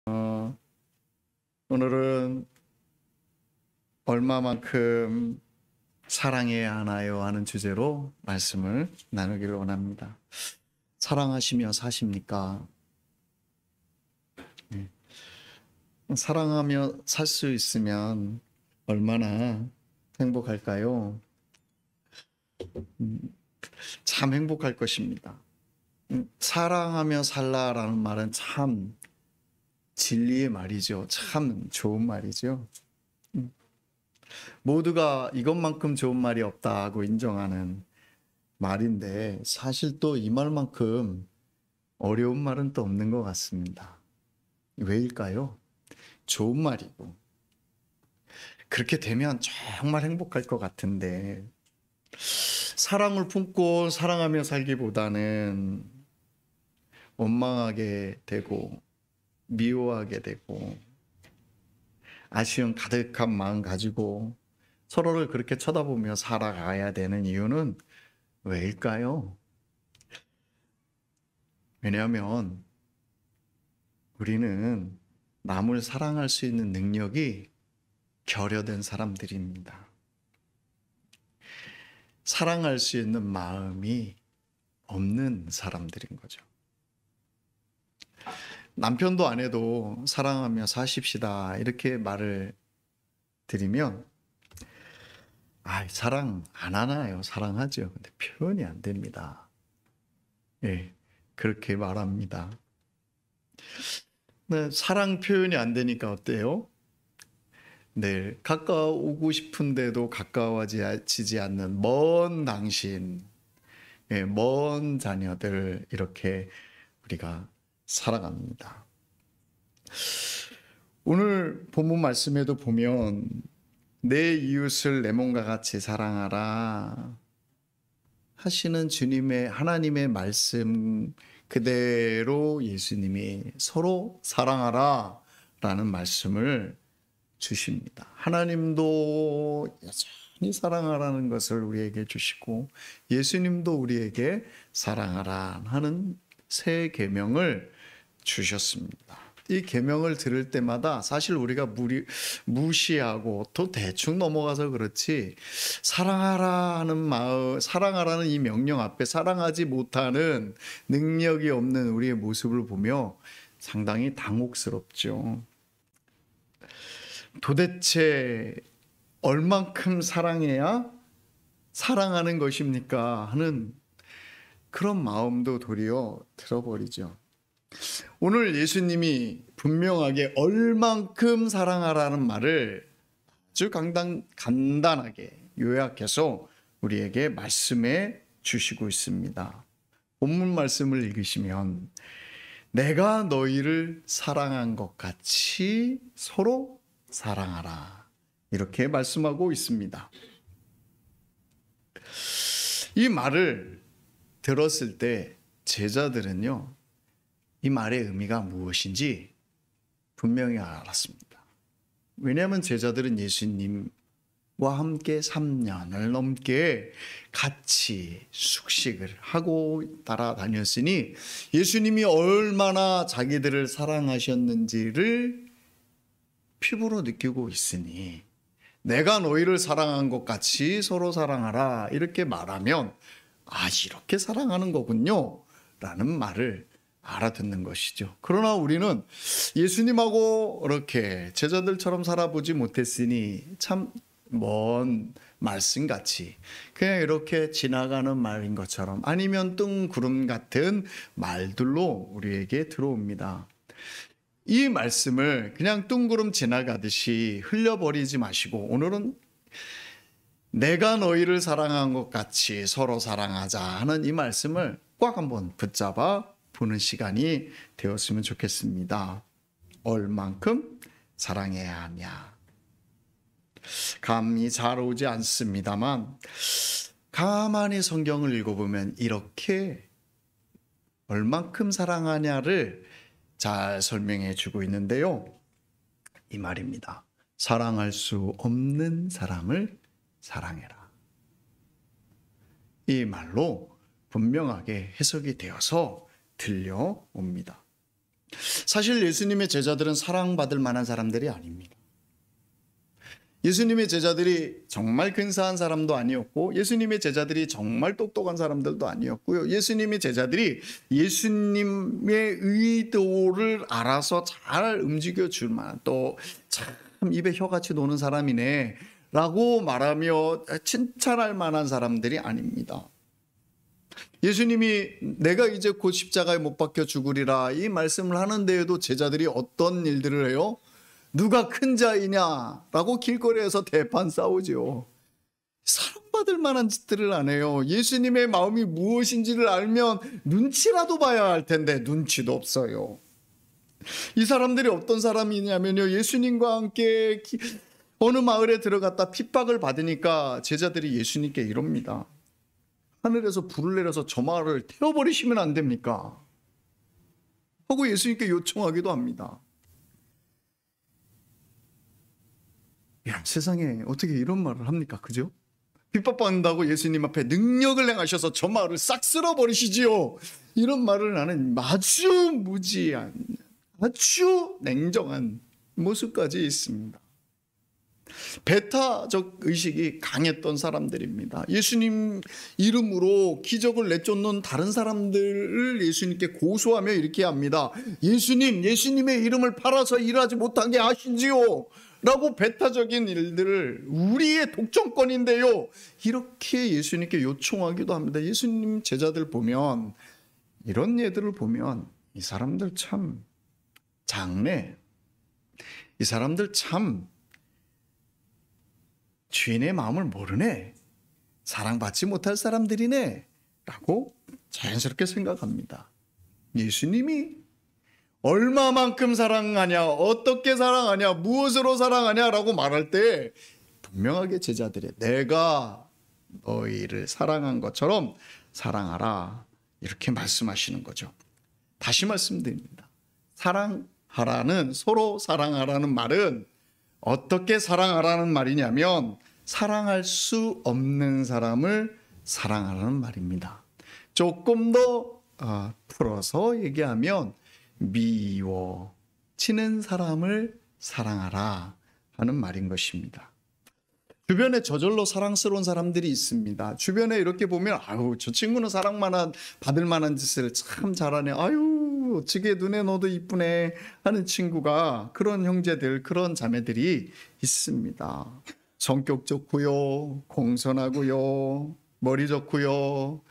어, 오늘은 얼마만큼 사랑해야 하나요? 하는 주제로 말씀을 나누기를 원합니다. 사랑하시며 사십니까? 네. 사랑하며 살 수 있으면 얼마나 행복할까요? 음, 참 행복할 것입니다. 사랑하며 살라라는 말은 참 진리의 말이죠. 참 좋은 말이죠. 모두가 이것만큼 좋은 말이 없다고 인정하는 말인데 사실 또 이 말만큼 어려운 말은 또 없는 것 같습니다. 왜일까요? 좋은 말이고 그렇게 되면 정말 행복할 것 같은데 사랑을 품고 사랑하며 살기보다는 원망하게 되고 미워하게 되고 아쉬움 가득한 마음 가지고 서로를 그렇게 쳐다보며 살아가야 되는 이유는 왜일까요? 왜냐하면 우리는 남을 사랑할 수 있는 능력이 결여된 사람들입니다. 사랑할 수 있는 마음이 없는 사람들인 거죠. 남편도 아내도 사랑하며 사십시다 이렇게 말을 드리면 사랑 안 하나요? 사랑하죠. 근데 표현이 안 됩니다. 예, 그렇게 말합니다. 네, 사랑 표현이 안 되니까 어때요? 네, 가까우고 싶은데도 가까워지지 않는 먼 당신, 먼 자녀들 이렇게 우리가 살아갑니다. 오늘 본문 말씀에도 보면 내 이웃을 내 몸과 같이 사랑하라 하시는 하나님의 말씀 그대로 예수님이 서로 사랑하라 라는 말씀을 주십니다. 하나님도 여전히 사랑하라는 것을 우리에게 주시고 예수님도 우리에게 사랑하라 하는 새 계명을 주셨습니다. 이 계명을 들을 때마다 사실 우리가 무시하고 또 대충 넘어가서 그렇지 사랑하라는 마음, 사랑하라는 이 명령 앞에 사랑하지 못하는 능력이 없는 우리의 모습을 보며 상당히 당혹스럽죠. 도대체 얼만큼 사랑해야 사랑하는 것입니까? 하는 그런 마음도 도리어 들어버리죠. 오늘 예수님이 분명하게 얼만큼 사랑하라는 말을 아주 간단하게 요약해서 우리에게 말씀해 주시고 있습니다. 본문 말씀을 읽으시면 내가 너희를 사랑한 것 같이 서로 사랑하라 이렇게 말씀하고 있습니다. 이 말을 들었을 때 제자들은요 이 말의 의미가 무엇인지 분명히 알았습니다. 왜냐하면 제자들은 예수님과 함께 3년을 넘게 같이 숙식을 하고 따라다녔으니 예수님이 얼마나 자기들을 사랑하셨는지를 피부로 느끼고 있으니 내가 너희를 사랑한 것 같이 서로 사랑하라 이렇게 말하면 이렇게 사랑하는 거군요 라는 말을 알아듣는 것이죠. 그러나 우리는 예수님하고 이렇게 제자들처럼 살아보지 못했으니 참 먼 말씀같이 그냥 이렇게 지나가는 말인 것처럼 아니면 뜬구름 같은 말들로 우리에게 들어옵니다. 이 말씀을 그냥 뜬구름 지나가듯이 흘려버리지 마시고 오늘은 내가 너희를 사랑한 것 같이 서로 사랑하자 하는 이 말씀을 꽉 한번 붙잡아 보는 시간이 되었으면 좋겠습니다. 얼만큼 사랑해야 하냐? 감이 잘 오지 않습니다만 가만히 성경을 읽어보면 이렇게 얼만큼 사랑하냐를 잘 설명해 주고 있는데요. 이 말입니다. 사랑할 수 없는 사람을 사랑해라. 이 말로 분명하게 해석이 되어서 들려옵니다. 사실 예수님의 제자들은 사랑받을 만한 사람들이 아닙니다. 예수님의 제자들이 정말 근사한 사람도 아니었고, 예수님의 제자들이 정말 똑똑한 사람들도 아니었고요. 예수님의 제자들이 예수님의 의도를 알아서 잘 움직여 줄 만한, 또 참 입에 혀같이 노는 사람이네 라고 말하며 칭찬할 만한 사람들이 아닙니다. 예수님이 내가 이제 곧 십자가에 못 박혀 죽으리라 이 말씀을 하는데에도 제자들이 어떤 일들을 해요? 누가 큰 자이냐라고 길거리에서 대판 싸우죠. 사랑받을 만한 짓들을 안 해요. 예수님의 마음이 무엇인지를 알면 눈치라도 봐야 할 텐데 눈치도 없어요. 이 사람들이 어떤 사람이냐면요, 예수님과 함께 어느 마을에 들어갔다 핍박을 받으니까 제자들이 예수님께 이럽니다. 하늘에서 불을 내려서 저 마을을 태워버리시면 안 됩니까? 하고 예수님께 요청하기도 합니다. 야, 세상에 어떻게 이런 말을 합니까? 그죠? 핍박받는다고 예수님 앞에 능력을 행하셔서 저 마을을 싹 쓸어버리시지요. 이런 말을 하는 아주 무지한, 아주 냉정한 모습까지 있습니다. 배타적 의식이 강했던 사람들입니다. 예수님 이름으로 기적을 내쫓는 다른 사람들을 예수님께 고소하며 이렇게 합니다. 예수님의 이름을 팔아서 일하지 못하게 하시지요 라고 배타적인 일들을, 우리의 독점권인데요, 이렇게 예수님께 요청하기도 합니다. 예수님 제자들 보면, 이런 예들을 보면 이 사람들 참 장래, 이 사람들 참 주인의 마음을 모르네, 사랑받지 못할 사람들이네 라고 자연스럽게 생각합니다. 예수님이 얼마만큼 사랑하냐, 어떻게 사랑하냐, 무엇으로 사랑하냐 라고 말할 때 분명하게 제자들이 내가 너희를 사랑한 것처럼 사랑하라 이렇게 말씀하시는 거죠. 다시 말씀드립니다. 사랑하라는, 서로 사랑하라는 말은 어떻게 사랑하라는 말이냐면 사랑할 수 없는 사람을 사랑하라는 말입니다. 조금 더 풀어서 얘기하면 미워지는 사람을 사랑하라 하는 말인 것입니다. 주변에 저절로 사랑스러운 사람들이 있습니다. 주변에 이렇게 보면 아유, 저 친구는 받을 만한 짓을 참 잘하네, 아유 어찌게 눈에 넣어도 이쁘네 하는 친구가, 그런 형제들, 그런 자매들이 있습니다. 성격 좋고요, 공손하고요, 머리 좋고요,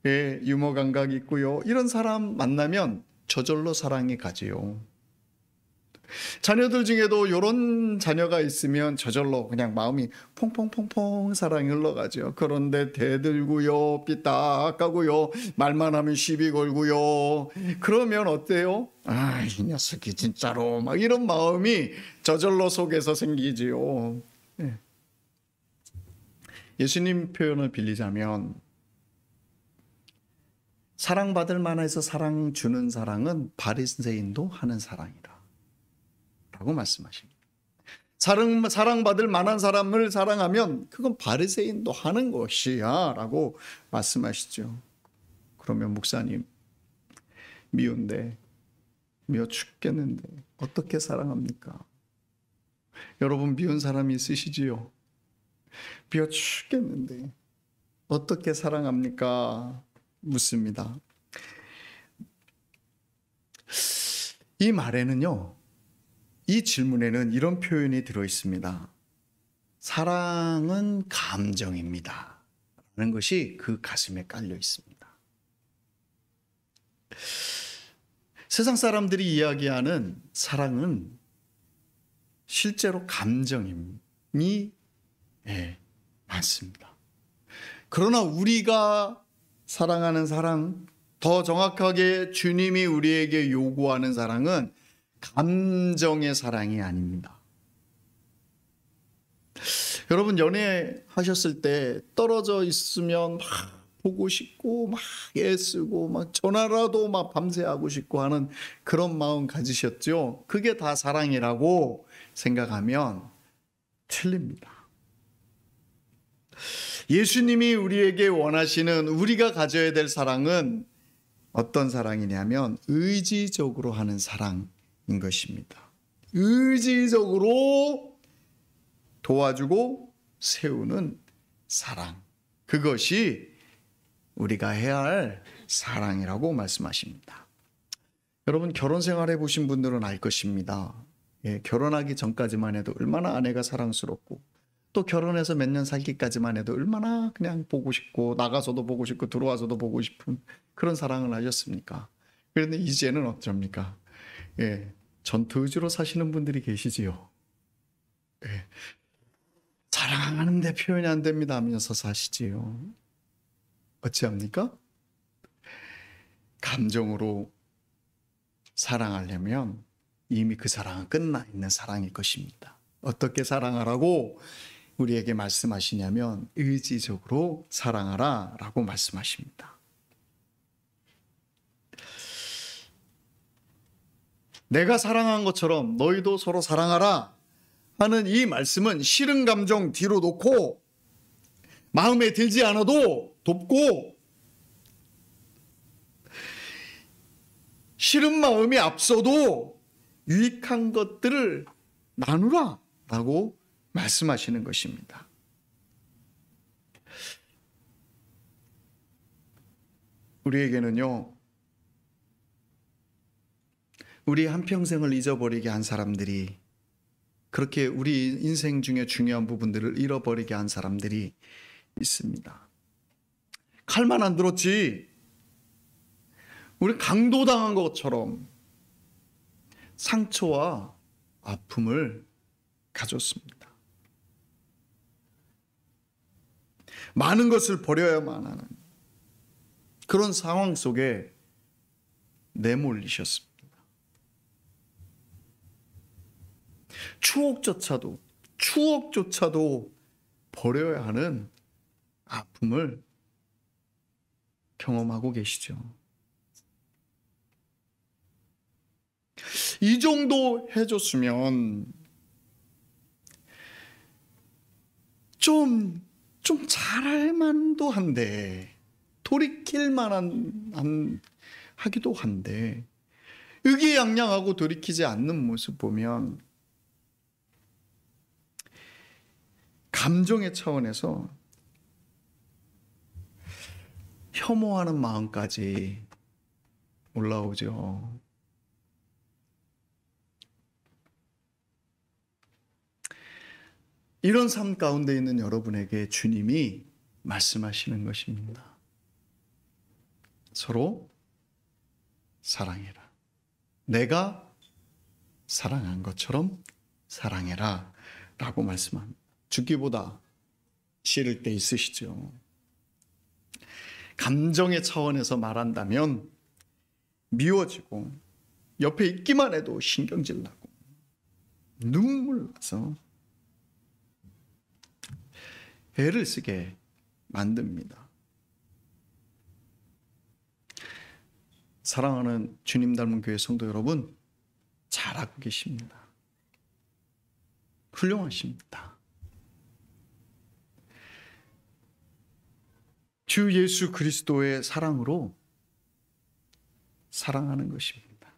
예, 유머 감각 있고요, 이런 사람 만나면 저절로 사랑이 가지요. 자녀들 중에도 이런 자녀가 있으면 저절로 그냥 마음이 퐁퐁퐁퐁 사랑이 흘러가죠. 그런데 대들고요, 삐딱하고요, 말만 하면 시비 걸고요, 그러면 어때요? 아, 이 녀석이 진짜로, 막 이런 마음이 저절로 속에서 생기지요. 네. 예수님 표현을 빌리자면 사랑받을 만해서 사랑 주는 사랑은 바리새인도 하는 사랑이다 라고 말씀하십니다. 사랑받을 만한 사람을 사랑하면 그건 바리새인도 하는 것이야 라고 말씀하시죠. 그러면 목사님, 미워 죽겠는데 어떻게 사랑합니까? 여러분 미운 사람이 있으시지요? 미워 죽겠는데 어떻게 사랑합니까? 묻습니다. 이 말에는요, 이 질문에는 이런 표현이 들어 있습니다. 사랑은 감정입니다 라는 것이 그 가슴에 깔려 있습니다. 세상 사람들이 이야기하는 사랑은 실제로 감정이 많습니다. 그러나 우리가 사랑하는 사랑, 더 정확하게 주님이 우리에게 요구하는 사랑은 감정의 사랑이 아닙니다. 여러분 연애하셨을 때 떨어져 있으면 막 보고 싶고 막 애쓰고 막 전화라도 막 밤새 하고 싶고 하는 그런 마음 가지셨죠? 그게 다 사랑이라고 생각하면 틀립니다. 예수님이 우리에게 원하시는, 우리가 가져야 될 사랑은 어떤 사랑이냐면 의지적으로 하는 사랑인 것입니다. 의지적으로 도와주고 세우는 사랑. 그것이 우리가 해야 할 사랑이라고 말씀하십니다. 여러분, 결혼 생활 해보신 분들은 알 것입니다. 결혼하기 전까지만 해도 얼마나 아내가 사랑스럽고, 또 결혼해서 몇 년 살기까지만 해도 얼마나 그냥 보고 싶고, 나가서도 보고 싶고 들어와서도 보고 싶은 그런 사랑을 하셨습니까? 그런데 이제는 어쩝니까? 전투 의지로 사시는 분들이 계시지요. 사랑하는데 표현이 안 됩니다 하면서 사시지요. 어찌합니까? 감정으로 사랑하려면 이미 그 사랑은 끝나 있는 사랑일 것입니다. 어떻게 사랑하라고 우리에게 말씀하시냐면 의지적으로 사랑하라 라고 말씀하십니다. 내가 사랑한 것처럼 너희도 서로 사랑하라 하는 이 말씀은 싫은 감정 뒤로 놓고 마음에 들지 않아도 돕고, 싫은 마음이 앞서도 유익한 것들을 나누라 라고 말씀하시는 것입니다. 우리에게는요, 우리 한평생을 잊어버리게 한 사람들이, 그렇게 우리 인생 중에 중요한 부분들을 잃어버리게 한 사람들이 있습니다. 칼만 안 들었지 우리 강도당한 것처럼 상처와 아픔을 가졌습니다. 많은 것을 버려야만 하는 그런 상황 속에 내몰리셨습니다. 추억조차도 버려야 하는 아픔을 경험하고 계시죠. 이 정도 해줬으면 좀 잘할 만도 한데, 돌이킬 만한 하기도 한데, 의기양양하고 돌이키지 않는 모습 보면 감정의 차원에서 혐오하는 마음까지 올라오죠. 이런 삶 가운데 있는 여러분에게 주님이 말씀하시는 것입니다. 서로 사랑해라. 내가 사랑한 것처럼 사랑해라 라고 말씀합니다. 죽기보다 싫을 때 있으시죠. 감정의 차원에서 말한다면 미워지고 옆에 있기만 해도 신경질 나고 눈물 나서 애를 쓰게 만듭니다. 사랑하는 주님 닮은 교회 성도 여러분, 잘하고 계십니다. 훌륭하십니다. 주 예수 그리스도의 사랑으로 사랑하는 것입니다.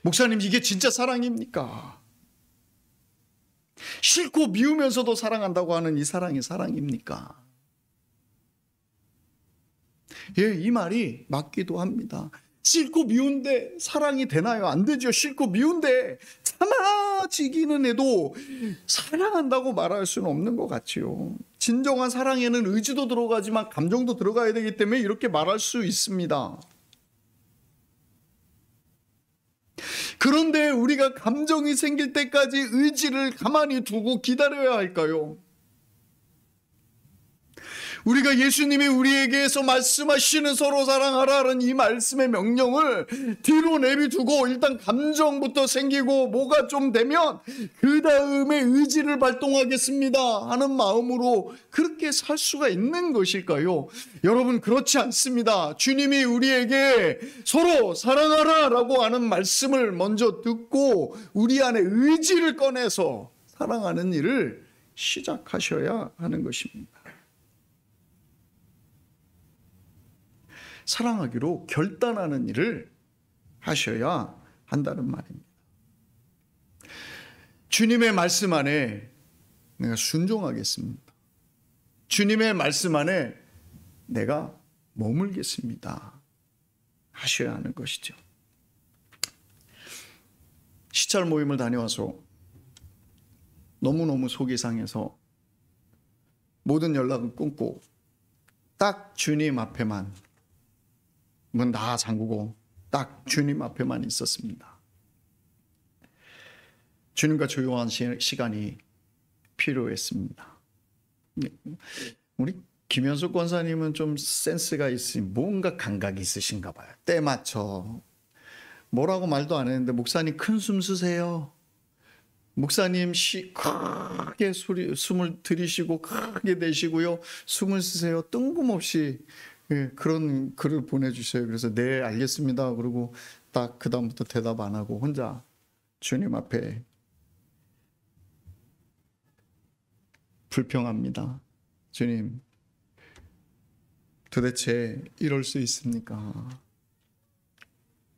목사님, 이게 진짜 사랑입니까? 싫고 미우면서도 사랑한다고 하는 이 사랑이 사랑입니까? 이 말이 맞기도 합니다. 싫고 미운데 사랑이 되나요? 안 되죠. 싫고 미운데 참아지기는 해도 사랑한다고 말할 수는 없는 것 같지요. 진정한 사랑에는 의지도 들어가지만 감정도 들어가야 되기 때문에 이렇게 말할 수 있습니다. 그런데 우리가 감정이 생길 때까지 의지를 가만히 두고 기다려야 할까요? 우리가 예수님이 우리에게서 말씀하시는 서로 사랑하라는 이 말씀의 명령을 뒤로 내비두고 일단 감정부터 생기고 뭐가 좀 되면 그 다음에 의지를 발동하겠습니다 하는 마음으로 그렇게 살 수가 있는 것일까요? 여러분, 그렇지 않습니다. 주님이 우리에게 서로 사랑하라 라고 하는 말씀을 먼저 듣고 우리 안에 의지를 꺼내서 사랑하는 일을 시작하셔야 하는 것입니다. 사랑하기로 결단하는 일을 하셔야 한다는 말입니다. 주님의 말씀 안에 내가 순종하겠습니다. 주님의 말씀 안에 내가 머물겠습니다. 하셔야 하는 것이죠. 시찰 모임을 다녀와서 너무너무 속이 상해서 모든 연락을 끊고 딱 주님 앞에만 문 다 잠그고 딱 주님 앞에만 있었습니다. 주님과 조용한 시간이 필요했습니다. 우리 김현숙 권사님은 좀 센스가 있으니 뭔가 감각이 있으신가 봐요. 때 맞춰 뭐라고 말도 안 했는데 목사님 큰 숨 쉬세요. 목사님 크게 숨을 들이쉬고 크게 내쉬고요. 숨을 쉬세요. 뜬금없이 그런 글을 보내주셔요. 그래서 네 알겠습니다. 그리고 딱 그다음부터 대답 안 하고 혼자 주님 앞에 불평합니다. 주님 도대체 이럴 수 있습니까?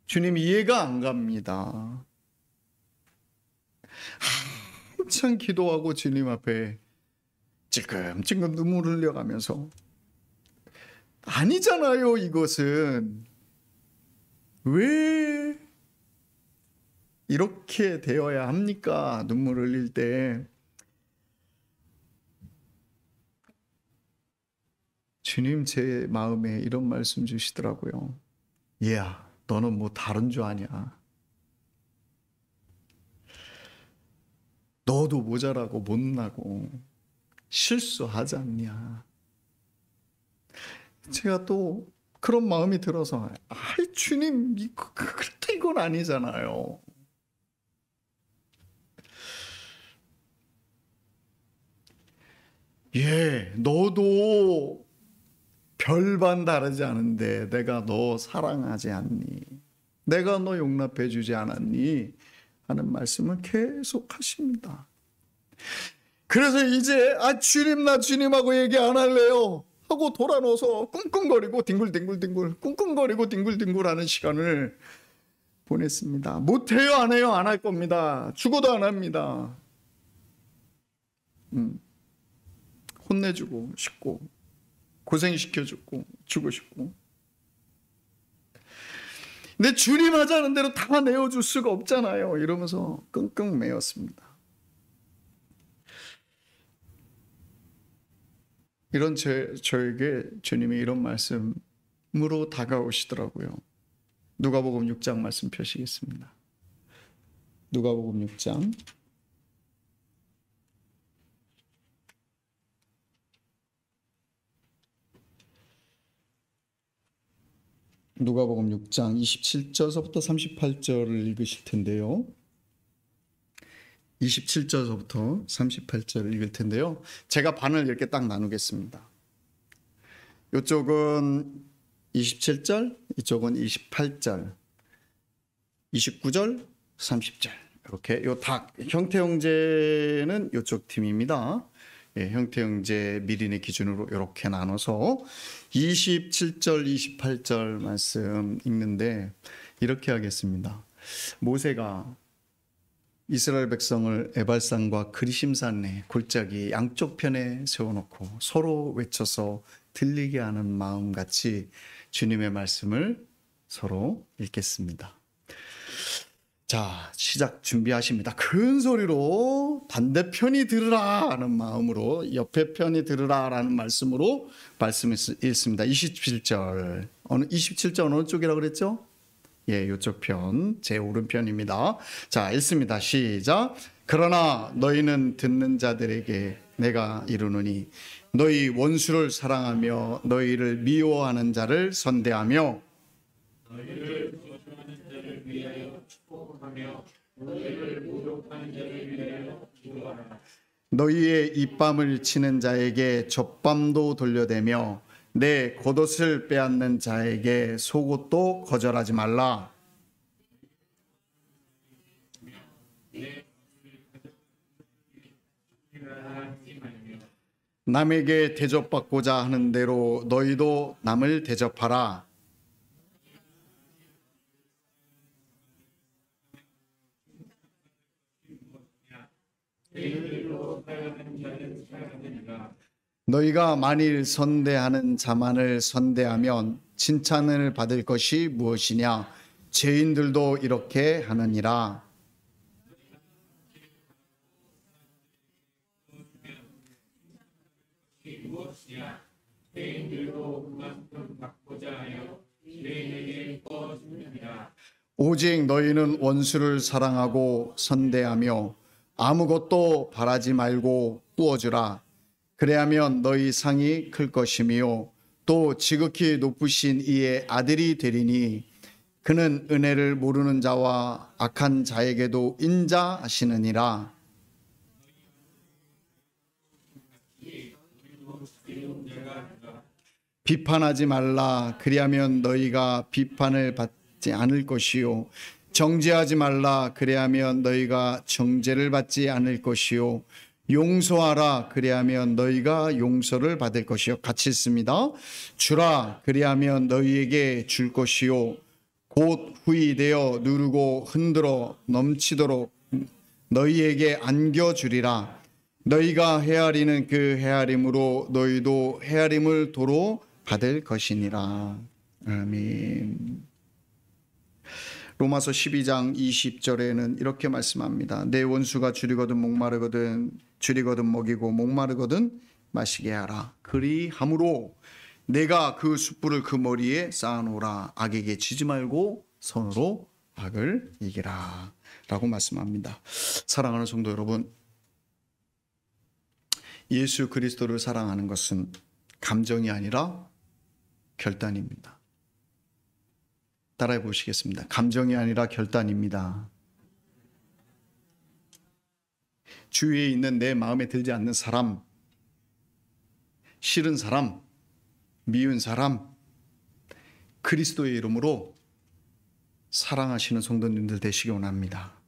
주님 이해가 안 갑니다. 한참 기도하고 주님 앞에 찔끔찔끔 눈물을 흘려가면서 아니잖아요. 이것은 왜 이렇게 되어야 합니까? 눈물 흘릴 때 주님 제 마음에 이런 말씀 주시더라고요. 얘야 너는 뭐 다른 줄 아냐? 너도 모자라고 못나고 실수하지 않냐? 제가 또 그런 마음이 들어서 주님 그렇다 이건 아니잖아요. 예, 너도 별반 다르지 않은데 내가 너 사랑하지 않니? 내가 너 용납해 주지 않았니? 하는 말씀을 계속 하십니다. 그래서 이제 주님 나 주님하고 얘기 안 할래요 하고 돌아놓아서 끙끙거리고 뒹굴뒹굴 끙끙거리고 뒹굴뒹굴 하는 시간을 보냈습니다. 못해요 안 해요 안 할 겁니다. 죽어도 안 합니다. 혼내주고 싶고 고생시켜주고 주고 싶고 근데 주님 하자는 대로 다 내어줄 수가 없잖아요. 이러면서 끙끙 매였습니다. 이런 저에게 주님이 이런 말씀으로 다가오시더라고요. 누가복음 6장 말씀 펴시겠습니다. 누가복음 6장 누가복음 6장 27절서부터 38절을 읽으실 텐데요. 27절서부터 38절을 읽을 텐데요. 제가 반을 이렇게 딱 나누겠습니다. 이쪽은 27절, 이쪽은 28절, 29절, 30절 이렇게 다 형태 형제는 이쪽 팀입니다. 예, 형태 형제 미린의 기준으로 이렇게 나눠서 27절, 28절 말씀 읽는데 이렇게 하겠습니다. 모세가 이스라엘 백성을 에발산과 그리심산의 골짜기 양쪽 편에 세워놓고 서로 외쳐서 들리게 하는 마음같이 주님의 말씀을 서로 읽겠습니다. 자, 시작 준비하십니다. 큰 소리로 반대편이 들으라 하는 마음으로 옆에 편이 들으라 라는 말씀으로 말씀을 읽습니다. 27절 어느 쪽이라고 그랬죠? 예, 이쪽 편, 제 오른편입니다. 자, 읽습니다. 시작. 그러나 너희는 듣는 자들에게 내가 이르노니 너희 원수를 사랑하며 너희를 미워하는 자를 선대하며 너희를 저주하는 자를 위하여 축복하며 너희를 모욕하는 자를 위하여 기도하라. 너희의 입밤을 치는 자에게 젖밤도 돌려대며 내 겉옷을 빼앗는 자에게 속옷도 거절하지 말라. 남에게 대접받고자 하는 대로 너희도 남을 대접하라. 너희가 만일 선대하는 자만을 선대하면 칭찬을 받을 것이 무엇이냐? 죄인들도 이렇게 하느니라. 오직 너희는 원수를 사랑하고 선대하며 아무것도 바라지 말고 꾸어주라. 그래야면 너희 상이 클 것이며 또 지극히 높으신 이의 아들이 되리니 그는 은혜를 모르는 자와 악한 자에게도 인자하시느니라. 비판하지 말라. 그리하면 너희가 비판을 받지 않을 것이요 정죄하지 말라. 그리하면 너희가 정죄를 받지 않을 것이요 용서하라. 그리하면 너희가 용서를 받을 것이요. 같이 있습니다. 주라. 그리하면 너희에게 줄 것이요 곧 후이되어 누르고 흔들어 넘치도록 너희에게 안겨주리라. 너희가 헤아리는 그 헤아림으로 너희도 헤아림을 도로 받을 것이니라. 아멘. 로마서 12장 20절에는 이렇게 말씀합니다. 내 원수가 줄이거든 목마르거든 줄이거든 먹이고 목마르거든 마시게 하라. 그리함으로 내가 그 숯불을 그 머리에 쌓아놓으라. 악에게 지지 말고 선으로 악을 이기라 라고 말씀합니다. 사랑하는 성도 여러분, 예수 그리스도를 사랑하는 것은 감정이 아니라 결단입니다. 따라해 보시겠습니다. 감정이 아니라 결단입니다. 주위에 있는 내 마음에 들지 않는 사람, 싫은 사람, 미운 사람, 그리스도의 이름으로 사랑하시는 성도님들 되시기 원합니다.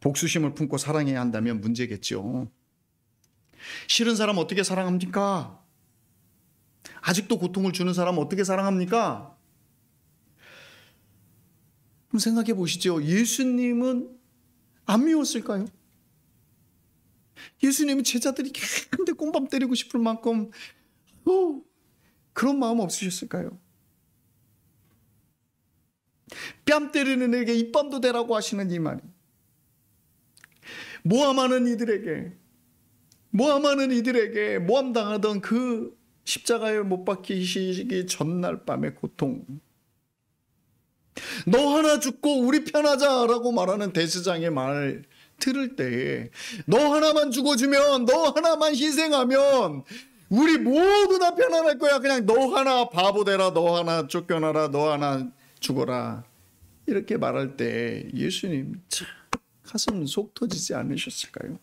복수심을 품고 사랑해야 한다면 문제겠죠. 싫은 사람 어떻게 사랑합니까? 아직도 고통을 주는 사람 어떻게 사랑합니까? 그럼 생각해 보시죠. 예수님은 안 미웠을까요? 예수님은 제자들이 한데 꼼밤 때리고 싶을 만큼 그런 마음 없으셨을까요? 뺨 때리는 애에게 입밤도 대라고 하시는 이 말이 모함하는 이들에게 모함당하던 그 십자가에 못 박히시기 전날 밤의 고통, 너 하나 죽고 우리 편하자라고 말하는 대제사장의 말 들을 때에 너 하나만 죽어주면, 너 하나만 희생하면 우리 모두 다 편안할 거야. 그냥 너 하나 바보 되라, 너 하나 쫓겨나라, 너 하나 죽어라 이렇게 말할 때 예수님 참 가슴 속 터지지 않으셨을까요?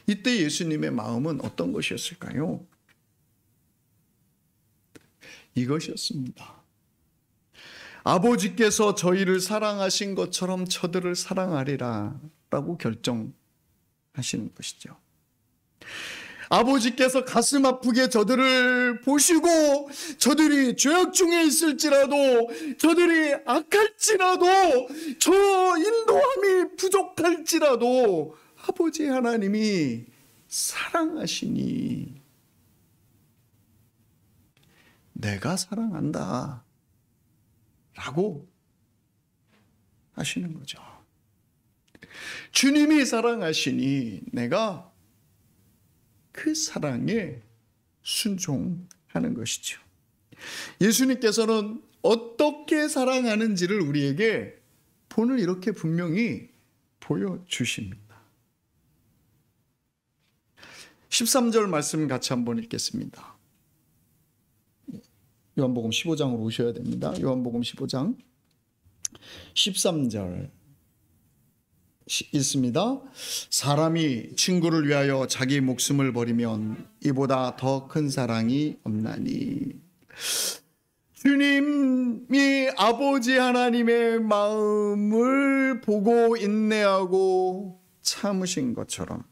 이때 예수님의 마음은 어떤 것이었을까요? 이것이었습니다. 아버지께서 저희를 사랑하신 것처럼 저들을 사랑하리라 라고 결정하시는 것이죠. 아버지께서 가슴 아프게 저들을 보시고 저들이 죄악 중에 있을지라도, 저들이 악할지라도, 저 인도함이 부족할지라도 아버지 하나님이 사랑하시니 내가 사랑한다 라고 하시는 거죠. 주님이 사랑하시니 내가 그 사랑에 순종하는 것이죠. 예수님께서는 어떻게 사랑하는지를 우리에게 본을 이렇게 분명히 보여주십니다. 13절 말씀 같이 한번 읽겠습니다. 요한복음 15장으로 오셔야 됩니다. 요한복음 15장 13절 읽습니다. 사람이 친구를 위하여 자기 목숨을 버리면 이보다 더 큰 사랑이 없나니. 주님이 아버지 하나님의 마음을 보고 인내하고 참으신 것처럼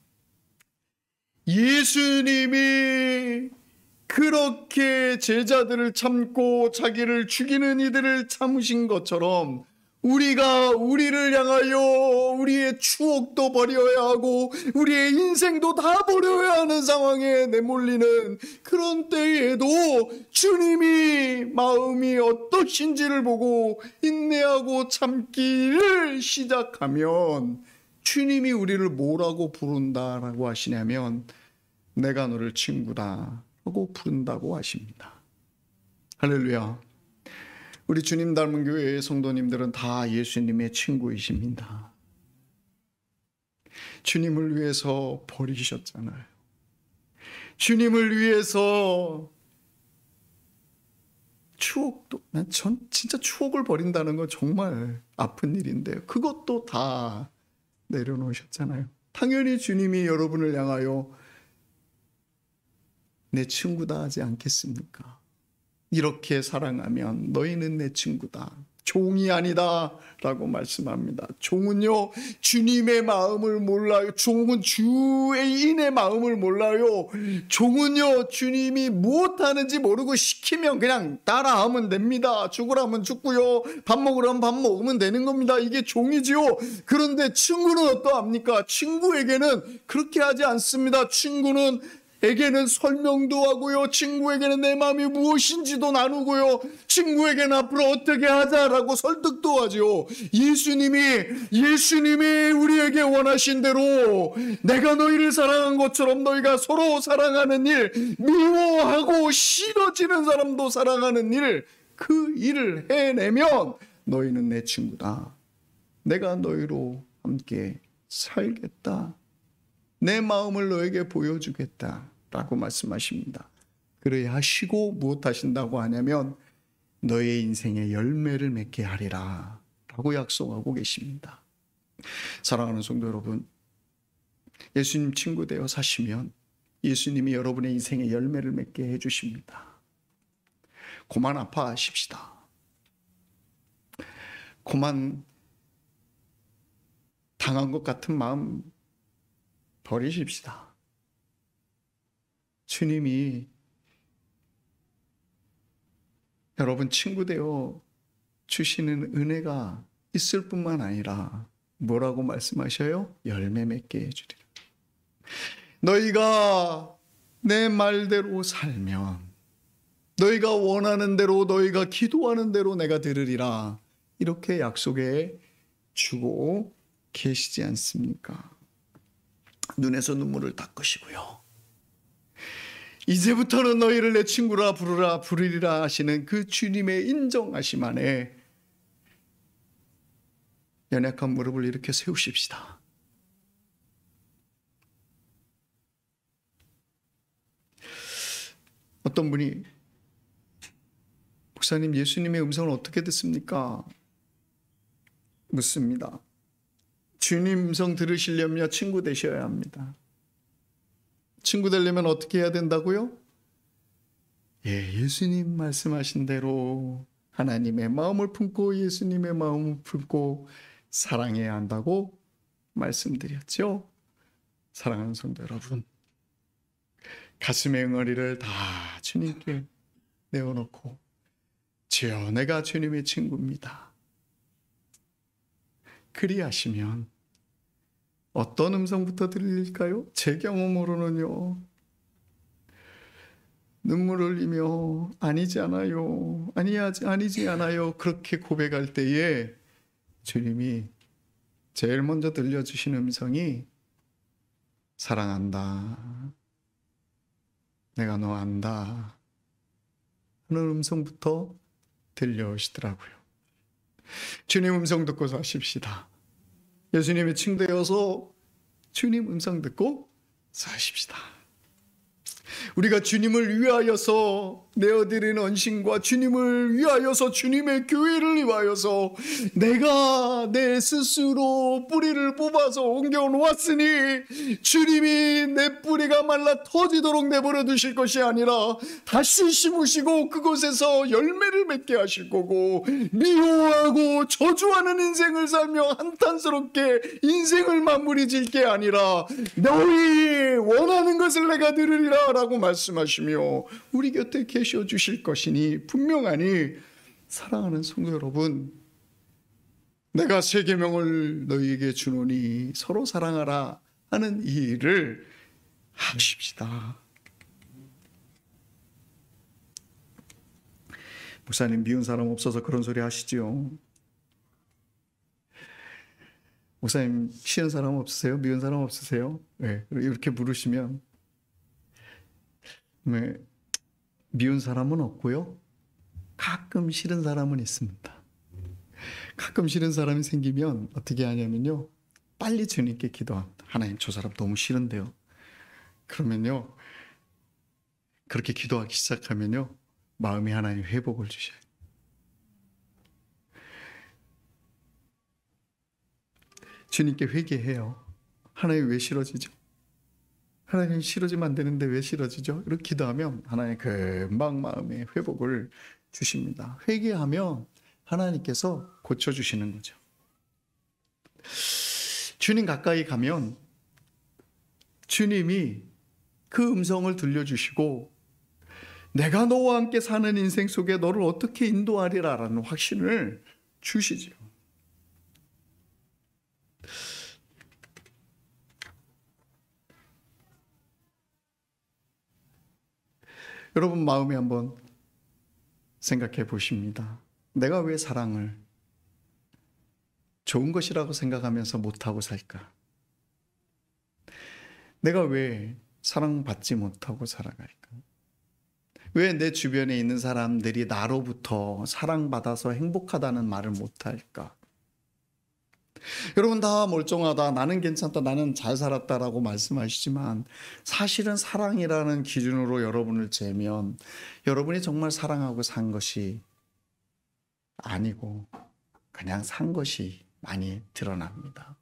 예수님이 그렇게 제자들을 참고 자기를 죽이는 이들을 참으신 것처럼 우리가 우리를 향하여 우리의 추억도 버려야 하고 우리의 인생도 다 버려야 하는 상황에 내몰리는 그런 때에도 주님이 마음이 어떠신지를 보고 인내하고 참기를 시작하면 주님이 우리를 뭐라고 부른다라고 하시냐면 내가 너를 친구다 하고 부른다고 하십니다. 할렐루야. 우리 주님 닮은 교회의 성도님들은 다 예수님의 친구이십니다. 주님을 위해서 버리셨잖아요. 주님을 위해서 추억도, 전 진짜 추억을 버린다는 건 정말 아픈 일인데요. 그것도 다 내려놓으셨잖아요. 당연히 주님이 여러분을 향하여 내 친구다 하지 않겠습니까? 이렇게 사랑하면 너희는 내 친구다. 종이 아니다 라고 말씀합니다. 종은요, 주님의 마음을 몰라요. 종은 주인의 마음을 몰라요. 종은요, 주님이 무엇하는지 모르고 시키면 그냥 따라하면 됩니다. 죽으라면 죽고요, 밥 먹으라면 밥 먹으면 되는 겁니다. 이게 종이지요. 그런데 친구는 어떠합니까? 친구에게는 그렇게 하지 않습니다. 친구에게는 설명도 하고요, 친구에게는 내 마음이 무엇인지도 나누고요, 친구에게는 앞으로 어떻게 하자라고 설득도 하죠. 예수님이 우리에게 원하신 대로 내가 너희를 사랑한 것처럼 너희가 서로 사랑하는 일, 미워하고 싫어지는 사람도 사랑하는 일, 그 일을 해내면 너희는 내 친구다. 내가 너희로 함께 살겠다. 내 마음을 너에게 보여주겠다 라고 말씀하십니다. 그래야 하시고 무엇 하신다고 하냐면 너의 인생에 열매를 맺게 하리라 라고 약속하고 계십니다. 사랑하는 성도 여러분, 예수님 친구 되어 사시면 예수님이 여러분의 인생에 열매를 맺게 해주십니다. 고만 아파하십시다. 고만 당한 것 같은 마음 버리십시다. 주님이 여러분 친구 되어 주시는 은혜가 있을 뿐만 아니라 뭐라고 말씀하셔요? 열매 맺게 해주리라. 너희가 내 말대로 살면, 너희가 원하는 대로, 너희가 기도하는 대로 내가 들으리라. 이렇게 약속해 주고 계시지 않습니까? 눈에서 눈물을 닦으시고요, 이제부터는 너희를 내 친구라 부르리라 하시는 그 주님의 인정하심 안에 연약한 무릎을 이렇게 세우십시다. 어떤 분이 목사님, 예수님의 음성을 어떻게 듣습니까? 묻습니다. 주님 음성 들으시려면 친구 되셔야 합니다. 친구 되려면 어떻게 해야 된다고요? 예수님 말씀하신 대로 하나님의 마음을 품고 예수님의 마음을 품고 사랑해야 한다고 말씀드렸죠. 사랑하는 성도 여러분, 가슴의 응어리를 다 주님께 내어놓고 주여, 내가 주님의 친구입니다. 그리하시면 어떤 음성부터 들릴까요? 제 경험으로는요, 눈물 흘리며 아니지 않아요, 아니지 않아요 그렇게 고백할 때에 주님이 제일 먼저 들려주신 음성이 사랑한다, 내가 너 안다 하는 음성부터 들려오시더라고요. 주님 음성 듣고 사십시다. 예수님의 친구 되어서 주님 음성 듣고 사십시다. 우리가 주님을 위하여서 내어드리는 언신과 주님을 위하여서 주님의 교회를 위하여서 내가 내 스스로 뿌리를 뽑아서 옮겨 놓았으니 주님이 내 뿌리가 말라 터지도록 내버려 두실 것이 아니라 다시 심으시고 그곳에서 열매를 맺게 하실 거고, 미워하고 저주하는 인생을 살며 한탄스럽게 인생을 마무리 짓게 아니라 너희 원하는 것을 내가 들으리라 라고 말씀하시며 우리 곁에 계셔 주실 것이니 분명하니, 사랑하는 성도 여러분, 내가 새 계명을 너희에게 주노니 서로 사랑하라 하는 이 일을 하십시다. 목사님, 미운 사람 없어서 그런 소리 하시지요. 목사님, 싫은 사람 없으세요? 미운 사람 없으세요? 네, 이렇게 물으시면 미운 사람은 없고요, 가끔 싫은 사람은 있습니다. 가끔 싫은 사람이 생기면 어떻게 하냐면요, 빨리 주님께 기도합니다. 하나님, 저 사람 너무 싫은데요. 그러면요, 그렇게 기도하기 시작하면요, 마음이 하나님 회복을 주셔요. 주님께 회개해요. 하나님 왜 싫어지죠? 하나님 싫어지면 안 되는데 왜 싫어지죠? 이렇게 기도하면 하나님 금방 마음의 회복을 주십니다. 회개하면 하나님께서 고쳐주시는 거죠. 주님 가까이 가면 주님이 그 음성을 들려주시고 내가 너와 함께 사는 인생 속에 너를 어떻게 인도하리라라는 확신을 주시죠. 여러분 마음에 한번 생각해 보십니다. 내가 왜 사랑을 좋은 것이라고 생각하면서 못하고 살까? 내가 왜 사랑받지 못하고 살아갈까? 왜 내 주변에 있는 사람들이 나로부터 사랑받아서 행복하다는 말을 못할까? 여러분 다 멀쩡하다, 나는 괜찮다, 나는 잘 살았다라고 말씀하시지만 사실은 사랑이라는 기준으로 여러분을 재면 여러분이 정말 사랑하고 산 것이 아니고 그냥 산 것이 많이 드러납니다.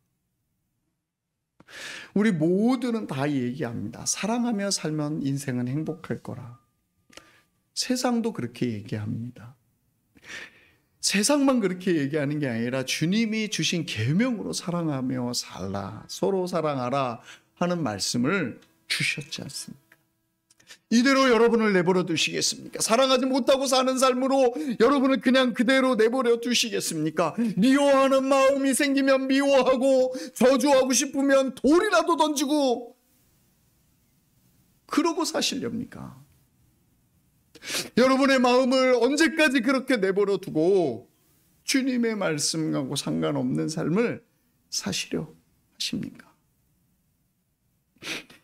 우리 모두는 다 얘기합니다. 사랑하며 살면 인생은 행복할 거라. 세상도 그렇게 얘기합니다. 세상만 그렇게 얘기하는 게 아니라 주님이 주신 계명으로 사랑하며 살라, 서로 사랑하라 하는 말씀을 주셨지 않습니까? 이대로 여러분을 내버려 두시겠습니까? 사랑하지 못하고 사는 삶으로 여러분을 그냥 그대로 내버려 두시겠습니까? 미워하는 마음이 생기면 미워하고 저주하고 싶으면 돌이라도 던지고 그러고 사시렵니까? 여러분의 마음을 언제까지 그렇게 내버려 두고 주님의 말씀하고 상관없는 삶을 사시려 하십니까?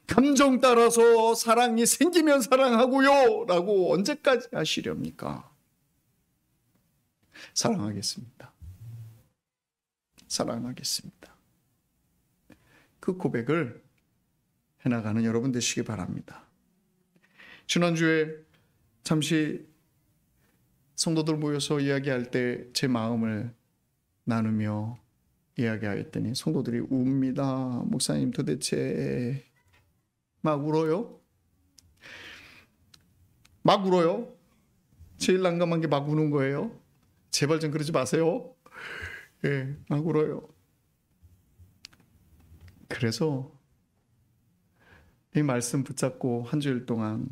감정 따라서 사랑이 생기면 사랑하고요 라고 언제까지 하시렵니까? 사랑하겠습니다. 사랑하겠습니다. 그 고백을 해나가는 여러분 되시기 바랍니다. 지난주에 잠시 성도들 모여서 이야기할 때 제 마음을 나누며 이야기하였더니 성도들이 웁니다. 목사님 도대체 막 울어요? 막 울어요? 제일 난감한 게 막 우는 거예요? 제발 좀 그러지 마세요. 예, 막 울어요. 그래서 이 말씀 붙잡고 한 주일 동안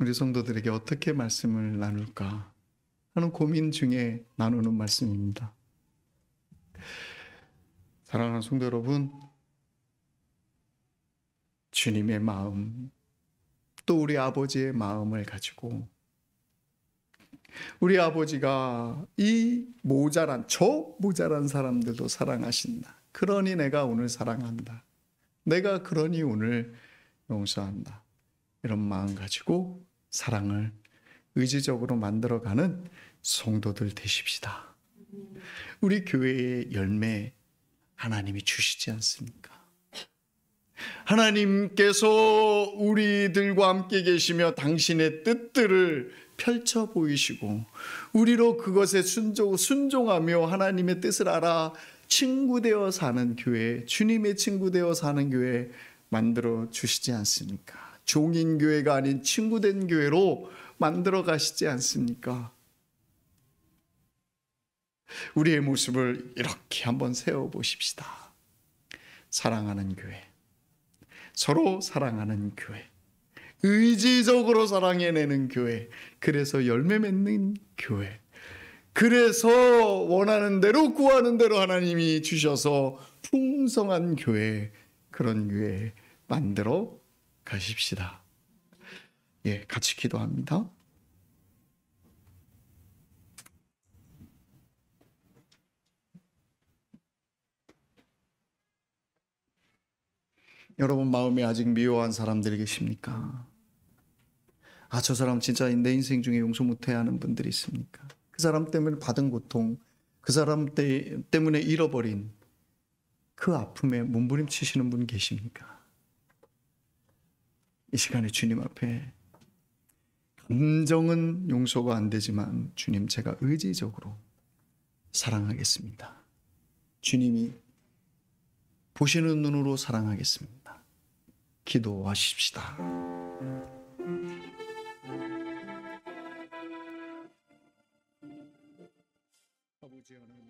우리 성도들에게 어떻게 말씀을 나눌까 하는 고민 중에 나누는 말씀입니다. 사랑하는 성도 여러분, 주님의 마음, 또 우리 아버지의 마음을 가지고 우리 아버지가 이 모자란 사람들도 사랑하신다. 그러니 내가 오늘 사랑한다. 내가 그러니 오늘 용서한다. 이런 마음 가지고 사랑을 의지적으로 만들어가는 성도들 되십시다. 우리 교회의 열매 하나님이 주시지 않습니까? 하나님께서 우리들과 함께 계시며 당신의 뜻들을 펼쳐 보이시고 우리로 그것에 순종하며 하나님의 뜻을 알아 친구되어 사는 교회, 주님의 친구되어 사는 교회 만들어 주시지 않습니까? 종인 교회가 아닌 친구된 교회로 만들어 가시지 않습니까? 우리의 모습을 이렇게 한번 세워보십시다. 사랑하는 교회, 서로 사랑하는 교회, 의지적으로 사랑해내는 교회, 그래서 열매 맺는 교회, 그래서 원하는 대로 구하는 대로 하나님이 주셔서 풍성한 교회, 그런 교회 만들어 가십시다. 예, 같이 기도합니다. 여러분 마음에 아직 미워한 사람들이 계십니까? 아, 저 사람 진짜 내 인생 중에 용서 못해야 하는 분들이 있습니까? 그 사람 때문에 받은 고통, 그 사람 때문에 잃어버린 그 아픔에 몸부림치시는 분 계십니까? 이 시간에 주님 앞에 감정은 용서가 안 되지만 주님, 제가 의지적으로 사랑하겠습니다. 주님이 보시는 눈으로 사랑하겠습니다. 기도하십시다. 아버지 하나님,